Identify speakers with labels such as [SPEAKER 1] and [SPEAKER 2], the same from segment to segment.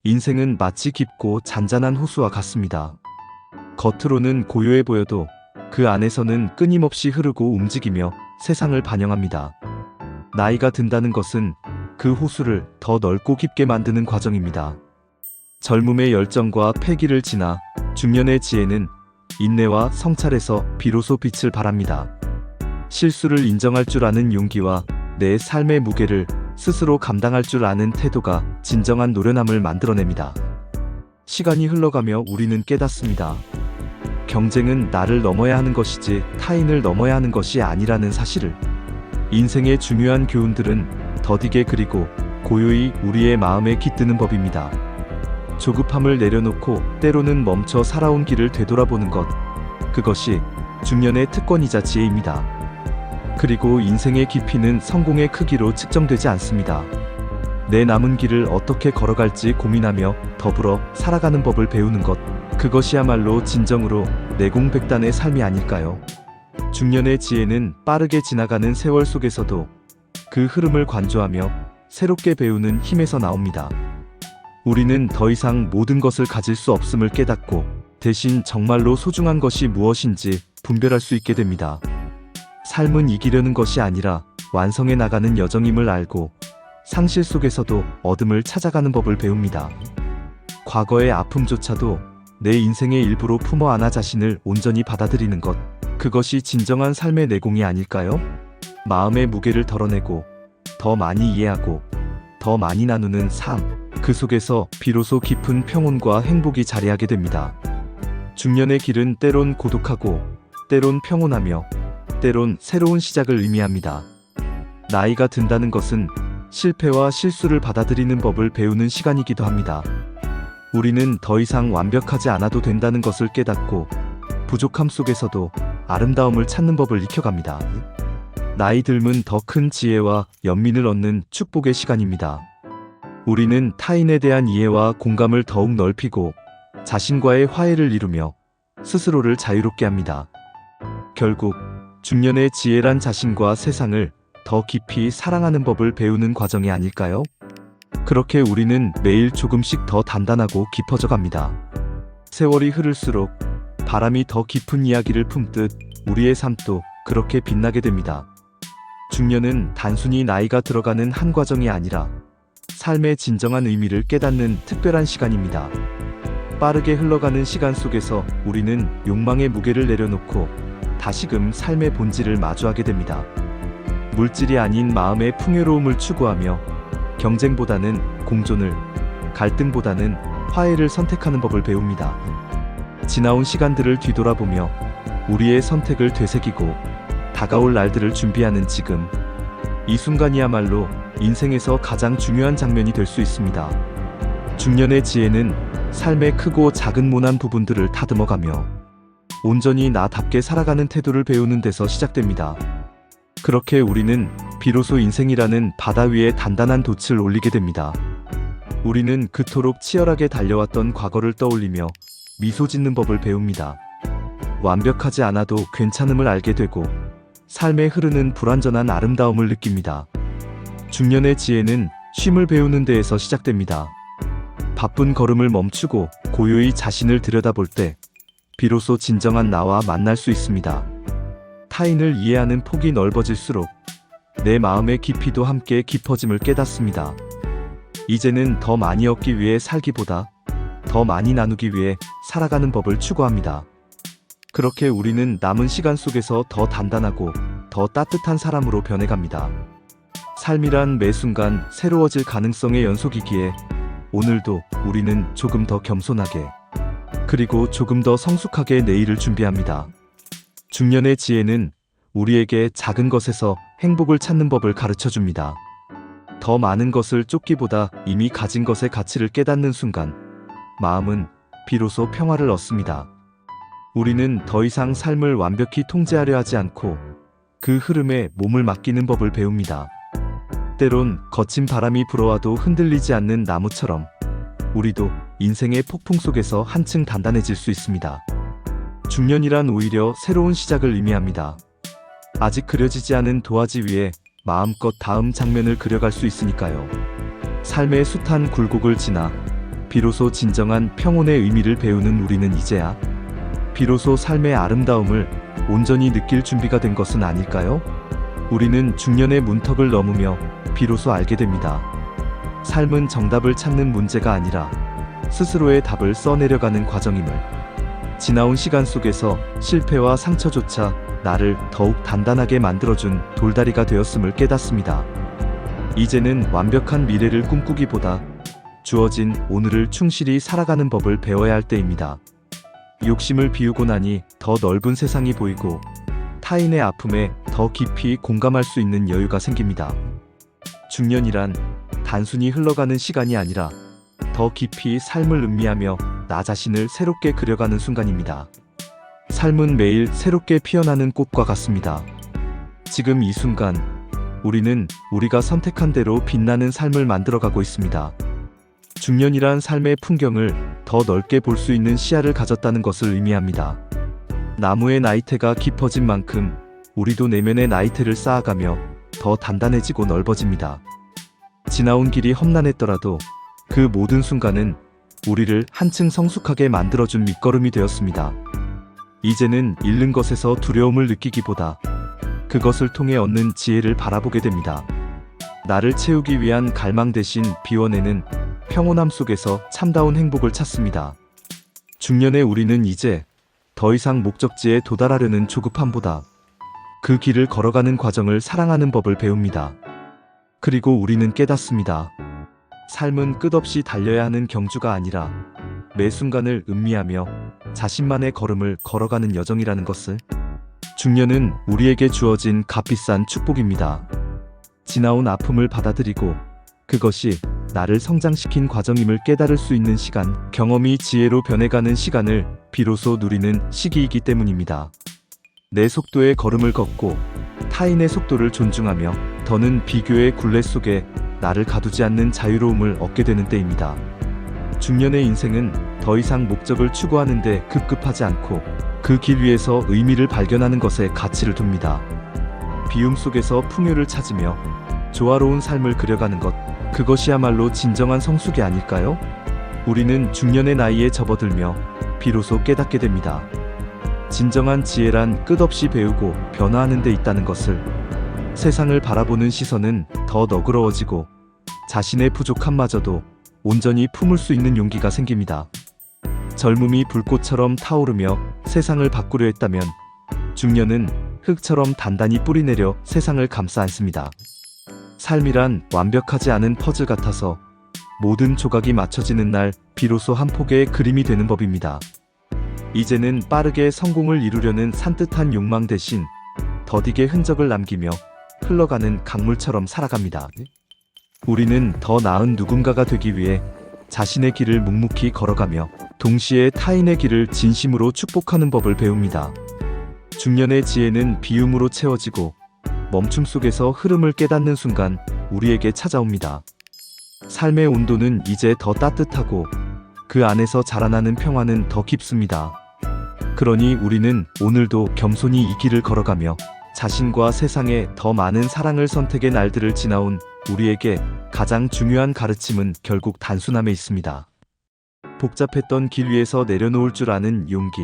[SPEAKER 1] 인생은 마치 깊고 잔잔한 호수와 같습니다. 겉으로는 고요해 보여도 그 안에서는 끊임없이 흐르고 움직이며 세상을 반영합니다. 나이가 든다는 것은 그 호수를 더 넓고 깊게 만드는 과정입니다. 젊음의 열정과 패기를 지나 중년의 지혜는 인내와 성찰에서 비로소 빛을 발합니다. 실수를 인정할 줄 아는 용기와 내 삶의 무게를 스스로 감당할 줄 아는 태도가 진정한 노련함을 만들어냅니다. 시간이 흘러가며 우리는 깨닫습니다. 경쟁은 나를 넘어야 하는 것이지 타인을 넘어야 하는 것이 아니라는 사실을. 인생의 중요한 교훈들은 더디게 그리고 고요히 우리의 마음에 깃드는 법입니다. 조급함을 내려놓고 때로는 멈춰 살아온 길을 되돌아보는 것, 그것이 중년의 특권이자 지혜입니다. 그리고 인생의 깊이는 성공의 크기로 측정되지 않습니다. 내 남은 길을 어떻게 걸어갈지 고민하며 더불어 살아가는 법을 배우는 것, 그것이야말로 진정으로 내공백단의 삶이 아닐까요? 중년의 지혜는 빠르게 지나가는 세월 속에서도 그 흐름을 관조하며 새롭게 배우는 힘에서 나옵니다. 우리는 더 이상 모든 것을 가질 수 없음을 깨닫고 대신 정말로 소중한 것이 무엇인지 분별할 수 있게 됩니다. 삶은 이기려는 것이 아니라 완성해 나가는 여정임을 알고 상실 속에서도 어둠을 찾아가는 법을 배웁니다. 과거의 아픔조차도 내 인생의 일부로 품어 안아 자신을 온전히 받아들이는 것, 그것이 진정한 삶의 내공이 아닐까요? 마음의 무게를 덜어내고 더 많이 이해하고 더 많이 나누는 삶, 그 속에서 비로소 깊은 평온과 행복이 자리하게 됩니다. 중년의 길은 때론 고독하고 때론 평온하며 때론 새로운 시작을 의미합니다. 나이가 든다는 것은 실패와 실수를 받아들이는 법을 배우는 시간이기도 합니다. 우리는 더 이상 완벽하지 않아도 된다는 것을 깨닫고 부족함 속에서도 아름다움을 찾는 법을 익혀갑니다. 나이 들면 더 큰 지혜와 연민을 얻는 축복의 시간입니다. 우리는 타인에 대한 이해와 공감을 더욱 넓히고 자신과의 화해를 이루며 스스로를 자유롭게 합니다. 결국 중년의 지혜란 자신과 세상을 더 깊이 사랑하는 법을 배우는 과정이 아닐까요? 그렇게 우리는 매일 조금씩 더 단단하고 깊어져 갑니다. 세월이 흐를수록 바람이 더 깊은 이야기를 품듯 우리의 삶도 그렇게 빛나게 됩니다. 중년은 단순히 나이가 들어가는 한 과정이 아니라 삶의 진정한 의미를 깨닫는 특별한 시간입니다. 빠르게 흘러가는 시간 속에서 우리는 욕망의 무게를 내려놓고 다시금 삶의 본질을 마주하게 됩니다. 물질이 아닌 마음의 풍요로움을 추구하며 경쟁보다는 공존을, 갈등보다는 화해를 선택하는 법을 배웁니다. 지나온 시간들을 뒤돌아보며 우리의 선택을 되새기고 다가올 날들을 준비하는 지금, 이 순간이야말로 인생에서 가장 중요한 장면이 될 수 있습니다. 중년의 지혜는 삶의 크고 작은 모난 부분들을 다듬어가며 온전히 나답게 살아가는 태도를 배우는 데서 시작됩니다. 그렇게 우리는 비로소 인생이라는 바다 위에 단단한 돛을 올리게 됩니다. 우리는 그토록 치열하게 달려왔던 과거를 떠올리며 미소 짓는 법을 배웁니다. 완벽하지 않아도 괜찮음을 알게 되고 삶에 흐르는 불완전한 아름다움을 느낍니다. 중년의 지혜는 쉼을 배우는 데에서 시작됩니다. 바쁜 걸음을 멈추고 고요히 자신을 들여다볼 때 비로소 진정한 나와 만날 수 있습니다. 타인을 이해하는 폭이 넓어질수록 내 마음의 깊이도 함께 깊어짐을 깨닫습니다. 이제는 더 많이 얻기 위해 살기보다 더 많이 나누기 위해 살아가는 법을 추구합니다. 그렇게 우리는 남은 시간 속에서 더 단단하고 더 따뜻한 사람으로 변해갑니다. 삶이란 매 순간 새로워질 가능성의 연속이기에 오늘도 우리는 조금 더 겸손하게 그리고 조금 더 성숙하게 내일을 준비합니다. 중년의 지혜는 우리에게 작은 것에서 행복을 찾는 법을 가르쳐줍니다. 더 많은 것을 쫓기보다 이미 가진 것의 가치를 깨닫는 순간 마음은 비로소 평화를 얻습니다. 우리는 더 이상 삶을 완벽히 통제하려 하지 않고 그 흐름에 몸을 맡기는 법을 배웁니다. 때론 거친 바람이 불어와도 흔들리지 않는 나무처럼 우리도 인생의 폭풍 속에서 한층 단단해질 수 있습니다. 중년이란 오히려 새로운 시작을 의미합니다. 아직 그려지지 않은 도화지 위에 마음껏 다음 장면을 그려갈 수 있으니까요. 삶의 숱한 굴곡을 지나 비로소 진정한 평온의 의미를 배우는 우리는 이제야 비로소 삶의 아름다움을 온전히 느낄 준비가 된 것은 아닐까요? 우리는 중년의 문턱을 넘으며 비로소 알게 됩니다. 삶은 정답을 찾는 문제가 아니라 스스로의 답을 써내려가는 과정임을. 지나온 시간 속에서 실패와 상처조차 나를 더욱 단단하게 만들어준 돌다리가 되었음을 깨닫습니다. 이제는 완벽한 미래를 꿈꾸기보다 주어진 오늘을 충실히 살아가는 법을 배워야 할 때입니다. 욕심을 비우고 나니 더 넓은 세상이 보이고 타인의 아픔에 더 깊이 공감할 수 있는 여유가 생깁니다. 중년이란 단순히 흘러가는 시간이 아니라 더 깊이 삶을 음미하며 나 자신을 새롭게 그려가는 순간입니다. 삶은 매일 새롭게 피어나는 꽃과 같습니다. 지금 이 순간 우리는 우리가 선택한 대로 빛나는 삶을 만들어가고 있습니다. 중년이란 삶의 풍경을 더 넓게 볼 수 있는 시야를 가졌다는 것을 의미합니다. 나무의 나이테가 깊어진 만큼 우리도 내면의 나이테를 쌓아가며 더 단단해지고 넓어집니다. 지나온 길이 험난했더라도 그 모든 순간은 우리를 한층 성숙하게 만들어준 밑거름이 되었습니다. 이제는 잃는 것에서 두려움을 느끼기보다 그것을 통해 얻는 지혜를 바라보게 됩니다. 나를 채우기 위한 갈망 대신 비워내는 평온함 속에서 참다운 행복을 찾습니다. 중년의 우리는 이제 더 이상 목적지에 도달하려는 조급함보다 그 길을 걸어가는 과정을 사랑하는 법을 배웁니다. 그리고 우리는 깨닫습니다. 삶은 끝없이 달려야 하는 경주가 아니라 매 순간을 음미하며 자신만의 걸음을 걸어가는 여정이라는 것을. 중년은 우리에게 주어진 값비싼 축복입니다. 지나온 아픔을 받아들이고 그것이 나를 성장시킨 과정임을 깨달을 수 있는 시간, 경험이 지혜로 변해가는 시간을 비로소 누리는 시기이기 때문입니다. 내 속도의 걸음을 걷고 타인의 속도를 존중하며 더는 비교의 굴레 속에 나를 가두지 않는 자유로움을 얻게 되는 때입니다. 중년의 인생은 더 이상 목적을 추구하는 데 급급하지 않고 그 길 위에서 의미를 발견하는 것에 가치를 둡니다. 비움 속에서 풍요를 찾으며 조화로운 삶을 그려가는 것, 그것이야말로 진정한 성숙이 아닐까요? 우리는 중년의 나이에 접어들며 비로소 깨닫게 됩니다. 진정한 지혜란 끝없이 배우고 변화하는 데 있다는 것을. 세상을 바라보는 시선은 더 너그러워지고 자신의 부족함마저도 온전히 품을 수 있는 용기가 생깁니다. 젊음이 불꽃처럼 타오르며 세상을 바꾸려 했다면 중년은 흙처럼 단단히 뿌리내려 세상을 감싸 안습니다. 삶이란 완벽하지 않은 퍼즐 같아서 모든 조각이 맞춰지는 날 비로소 한 폭의 그림이 되는 법입니다. 이제는 빠르게 성공을 이루려는 산뜻한 욕망 대신 더디게 흔적을 남기며 흘러가는 강물처럼 살아갑니다. 우리는 더 나은 누군가가 되기 위해 자신의 길을 묵묵히 걸어가며 동시에 타인의 길을 진심으로 축복하는 법을 배웁니다. 중년의 지혜는 비움으로 채워지고 멈춤 속에서 흐름을 깨닫는 순간 우리에게 찾아옵니다. 삶의 온도는 이제 더 따뜻하고 그 안에서 자라나는 평화는 더 깊습니다. 그러니 우리는 오늘도 겸손히 이 길을 걸어가며 자신과 세상에 더 많은 사랑을 선택의 날들을 지나온 우리에게 가장 중요한 가르침은 결국 단순함에 있습니다. 복잡했던 길 위에서 내려놓을 줄 아는 용기,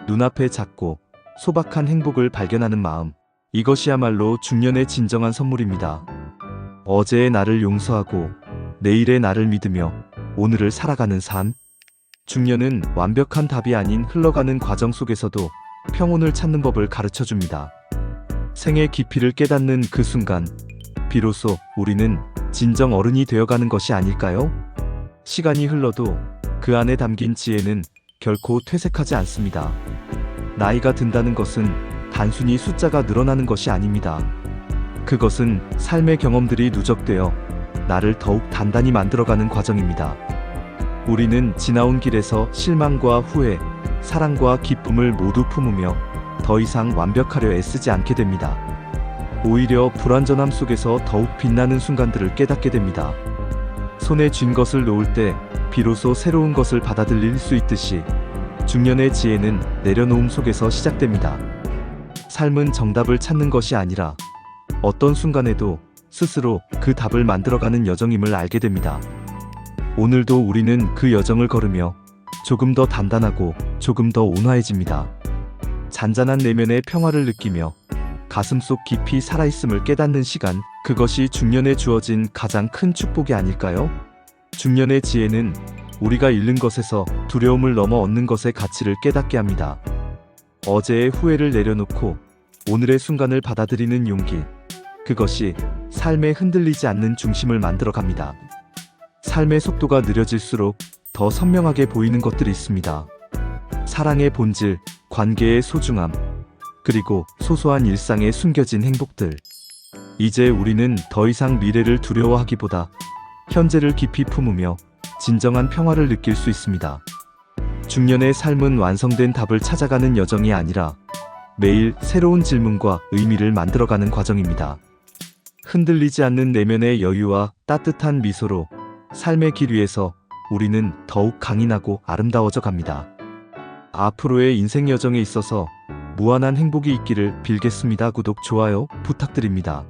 [SPEAKER 1] 눈앞에 작고 소박한 행복을 발견하는 마음, 이것이야말로 중년의 진정한 선물입니다. 어제의 나를 용서하고 내일의 나를 믿으며 오늘을 살아가는 삶. 중년은 완벽한 답이 아닌 흘러가는 과정 속에서도 평온을 찾는 법을 가르쳐줍니다. 생의 깊이를 깨닫는 그 순간 비로소 우리는 진정 어른이 되어가는 것이 아닐까요? 시간이 흘러도 그 안에 담긴 지혜는 결코 퇴색하지 않습니다. 나이가 든다는 것은 단순히 숫자가 늘어나는 것이 아닙니다. 그것은 삶의 경험들이 누적되어 나를 더욱 단단히 만들어가는 과정입니다. 우리는 지나온 길에서 실망과 후회, 사랑과 기쁨을 모두 품으며 더 이상 완벽하려 애쓰지 않게 됩니다. 오히려 불완전함 속에서 더욱 빛나는 순간들을 깨닫게 됩니다. 손에 쥔 것을 놓을 때 비로소 새로운 것을 받아들일 수 있듯이 중년의 지혜는 내려놓음 속에서 시작됩니다. 삶은 정답을 찾는 것이 아니라 어떤 순간에도 스스로 그 답을 만들어가는 여정임을 알게 됩니다. 오늘도 우리는 그 여정을 걸으며 조금 더 단단하고 조금 더 온화해집니다. 잔잔한 내면의 평화를 느끼며 가슴속 깊이 살아있음을 깨닫는 시간, 그것이 중년에 주어진 가장 큰 축복이 아닐까요? 중년의 지혜는 우리가 잃는 것에서 두려움을 넘어 얻는 것의 가치를 깨닫게 합니다. 어제의 후회를 내려놓고 오늘의 순간을 받아들이는 용기, 그것이 삶에 흔들리지 않는 중심을 만들어 갑니다. 삶의 속도가 느려질수록 더 선명하게 보이는 것들이 있습니다. 사랑의 본질, 관계의 소중함, 그리고 소소한 일상에 숨겨진 행복들. 이제 우리는 더 이상 미래를 두려워하기보다 현재를 깊이 품으며 진정한 평화를 느낄 수 있습니다. 중년의 삶은 완성된 답을 찾아가는 여정이 아니라 매일 새로운 질문과 의미를 만들어가는 과정입니다. 흔들리지 않는 내면의 여유와 따뜻한 미소로 삶의 길 위에서 우리는 더욱 강인하고 아름다워져 갑니다. 앞으로의 인생 여정에 있어서 무한한 행복이 있기를 빌겠습니다. 구독, 좋아요 부탁드립니다.